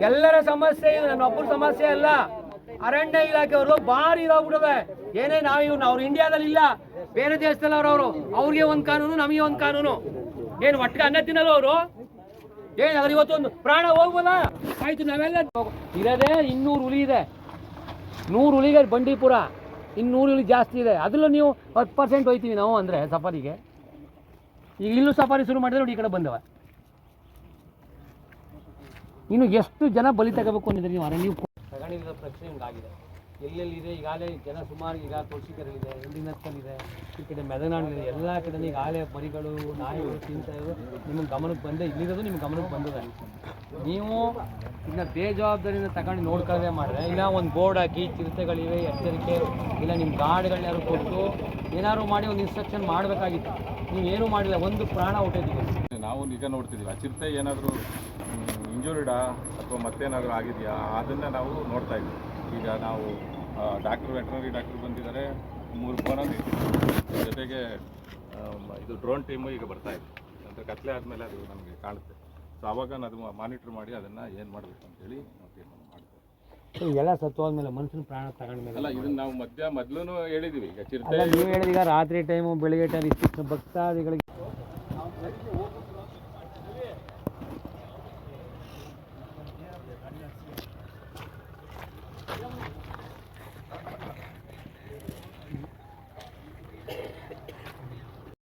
ಎಲ್ಲರ ಸಮಸ್ಯೆ ಇದು, ನನ್ನ ಒಬ್ಬರ ಸಮಸ್ಯೆ ಅಲ್ಲ. ಅರಣ್ಯ ಇಲಾಖೆಯವರು ಭಾರಿ ಇದಾಗ್ಬಿಡವೆ. ಏನೇ ನಾವು ಅವ್ರು ಇಂಡಿಯಾದಲ್ಲಿ ಇಲ್ಲ, ಬೇರೆ ದೇಶದಲ್ಲಿ ಅವರು ಅವ್ರಿಗೆ ಒಂದು ಕಾನೂನು, ನಮಗೆ ಒಂದು ಕಾನೂನು. ಏನು ಒಟ್ಟಿಗೆ ಅನ್ನ ತಿನ್ನಲ್ಲ ಅವರು? ಏನು ಅದ್ರ ಇವತ್ತೊಂದು ಪ್ರಾಣ ಹೋಗ್ಬೋದಾ? ಆಯ್ತು, ನಾವೆಲ್ಲ ಇರೋದೇ 200 ಹುಲಿ ಇದೆ. 100 ಹುಲಿಗೆ ಬಂಡೀಪುರ, 100 ಹುಲಿ ಜಾಸ್ತಿ ಇದೆ. ಅದರಲ್ಲೂ ನೀವು 10% ಹೋಯ್ತೀವಿ ನಾವು ಅಂದರೆ ಸಫಾರಿಗೆ. ಈಗ ಇಲ್ಲೂ ಸಫಾರಿ ಶುರು ಮಾಡಿದ್ರೆ ನೋಡಿ, ಈ ಕಡೆ ಬಂದವ. ಇನ್ನು ಎಷ್ಟು ಜನ ಬಲಿ ತಗೋಬೇಕು ಅಂದಿದ್ರೆ ನೀವು ತಗೊಂಡಿರೋ ಪ್ರಶ್ನೆ ಹಿಂಗಾಗಿದೆ. ಎಲ್ಲೆಲ್ಲಿದೆ ಈಗಾಗಲೇ ಜನ ಸುಮಾರು. ಈಗ ತುಳಸಿಕೆರೆಯಲ್ಲಿದೆ, ಎಂಡಿನಕ್ಕಲ್ಲಿದೆ, ಈ ಕಡೆ ಮೆದನಾಡಿದೆ, ಎಲ್ಲ ಕಡೆ ಈಗಾಗಲೇ ಮರಿಗಳು, ನಾಯಿಗಳು ತಿಂತಾ ಇರೋದು ನಿಮಗೆ ಗಮನಕ್ಕೆ ಬಂದೆ. ಇಲ್ಲಿರೋದು ನಿಮ್ಗೆ ಗಮನಕ್ಕೆ ಬಂದಿದೆ. ನೀವು ಇನ್ನು ಬೇಜವಾಬ್ದಾರಿಯಿಂದ ತಗೊಂಡು ನೋಡ್ಕೊಳ್ಳದೆ ಮಾಡಿದ್ರೆ, ಇಲ್ಲ ಒಂದು ಬೋರ್ಡ್ ಹಾಕಿ ಚಿರತೆಗಳಿವೆ ಎಚ್ಚರಿಕೆ, ಇಲ್ಲ ನಿಮ್ಮ ಗಾರ್ಡ್ಗಳನ್ನ ಯಾರು ಕೊಟ್ಟು ಏನಾದ್ರು ಮಾಡಿ ಒಂದು ಇನ್ಸ್ಟ್ರಕ್ಷನ್ ಮಾಡಬೇಕಾಗಿತ್ತು. ನೀವೇನು ಮಾಡಿಲ್ಲ, ಒಂದು ಪ್ರಾಣ ಹುಟ್ಟಿದ್ದೀವಿ. ನಾವು ಈಗ ನೋಡ್ತಿದ್ದೀವಿ, ಚಿರತೆ ಏನಾದರೂ ಇಂಜುರಿಡಾ ಅಥವಾ ಮತ್ತೇನಾದರೂ ಆಗಿದೆಯಾ ಅದನ್ನು ನಾವು ನೋಡ್ತಾ ಇದ್ದೀವಿ. ಈಗ ನಾವು ವೆಟರ್ನರಿ ಡಾಕ್ಟರ್ ಬಂದಿದ್ದಾರೆ, 3 ಫೋನಲ್ಲಿ ಜೊತೆಗೆ ಇದು ಡ್ರೋನ್ ಟೀಮು ಈಗ ಬರ್ತಾ ಇದೆ. ಅಂತ ಕತ್ಲೆ ಆದಮೇಲೆ ಅದು ನಮಗೆ ಕಾಣುತ್ತೆ. ಸೊ ಆವಾಗ ಅದು ಮಾನಿಟ್ರ್ ಮಾಡಿ ಅದನ್ನು ಏನು ಮಾಡಬೇಕು ಅಂತೇಳಿ ನಾವು ತೀರ್ಮಾನ ಮಾಡ್ತೇವೆ. ಎಲ್ಲ ಸತ್ತು ಹೋದ್ಮೇಲೆ ಮನುಷ್ಯನ ಪ್ರಾಣ ತಗೊಂಡ್ಮೇಲೆ ಅಲ್ಲ, ಇದನ್ನು ನಾವು ಮೊದಲು ಹೇಳಿದ್ದೀವಿ. ಈಗ ಚಿರತೆ ನೀವು ಹೇಳಿದೀಗ ರಾತ್ರಿ ಟೈಮು ಬೆಳಿಗ್ಗೆ ಟೈಮ್ ಇಷ್ಟು ಭಕ್ತಾದಿಗಳಿಗೆ